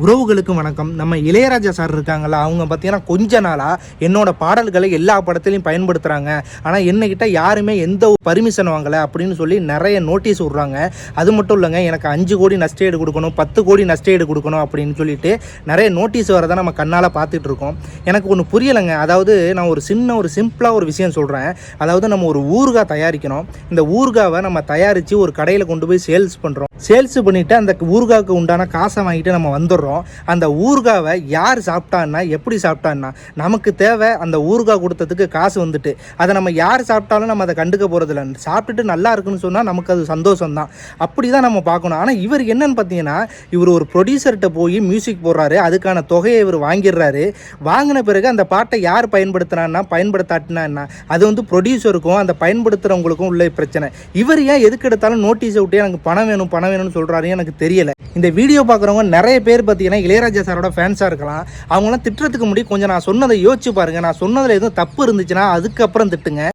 உறவுகளுக்கு வணக்கம். நம்ம இளையராஜா சார் இருக்காங்களா, அவங்க பார்த்தீங்கன்னா கொஞ்ச நாளாக என்னோட பாடல்களை எல்லா படத்துலையும் பயன்படுத்துகிறாங்க. ஆனால் என்னக்கிட்ட யாருமே எந்த பர்மிஷன் வாங்கலை அப்படின்னு சொல்லி நிறைய நோட்டீஸ் விட்றாங்க. அது மட்டும் இல்லைங்க, எனக்கு 5 கோடி நஷ்டஈடு கொடுக்கணும், 10 கோடி நஷ்டஈடு கொடுக்கணும் அப்படின்னு சொல்லிட்டு நிறைய நோட்டீஸ் வரதை நம்ம கண்ணால் பார்த்துட்டு இருக்கோம். எனக்கு ஒன்று புரியலைங்க. அதாவது நான் ஒரு சிம்பிளாக ஒரு விஷயம் சொல்கிறேன். அதாவது நம்ம ஒரு ஊறுகாய் தயாரிக்கணும். இந்த ஊறுகாவை நம்ம தயாரித்து ஒரு கடையில் கொண்டு போய் சேல்ஸ் பண்ணுறோம். சேல்ஸ் பண்ணிவிட்டு அந்த ஊறுகாய்க்கு உண்டான காசை வாங்கிட்டு நம்ம வந்துடுறோம். அந்த ஊறுகாவை யார் சாப்பிட்டான்னா, எப்படி சாப்பிட்டான்னா, நமக்கு தேவை அந்த ஊறுகாய் கொடுத்ததுக்கு காசு வந்துட்டு அதை நம்ம யார் சாப்பிட்டாலும் நம்ம அதை கண்டுக்க போகிறதில்ல. சாப்பிட்டுட்டு நல்லா இருக்குன்னு சொன்னால் நமக்கு அது சந்தோஷம் தான். அப்படி தான் நம்ம பார்க்கணும். ஆனால் இவர் என்னன்னு பார்த்தீங்கன்னா, இவர் ஒரு ப்ரொடியூசர்கிட்ட போய் மியூசிக் போடுறாரு, அதுக்கான தொகையை இவர் வாங்கிடுறாரு. வாங்கின பிறகு அந்த பாட்டை யார் பயன்படுத்தினான்னா பயன்படுத்தாட்டினா அது வந்து ப்ரொடியூசருக்கும் அந்த பயன்படுத்துகிறவங்களுக்கும் உள்ள பிரச்சனை. இவர் ஏன் எதுக்கு எடுத்தாலும் நோட்டீஸை விட்டு எனக்கு பணம் வேணும்னு சொல்கிறாரு எனக்கு தெரியலை. இந்த வீடியோ பார்க்குறவங்க நிறைய பேர் பார்த்தீங்கன்னா இளையராஜா சாரோட ஃபேன்ஸாக இருக்கலாம். அவங்களாம் திட்டுறதுக்கு முன்னாடி கொஞ்சம் நான் சொன்னதை யோசிச்சு பாருங்கள். நான் சொன்னதில் எதுவும் தப்பு இருந்துச்சுன்னா அதுக்கப்புறம் திட்டுங்க.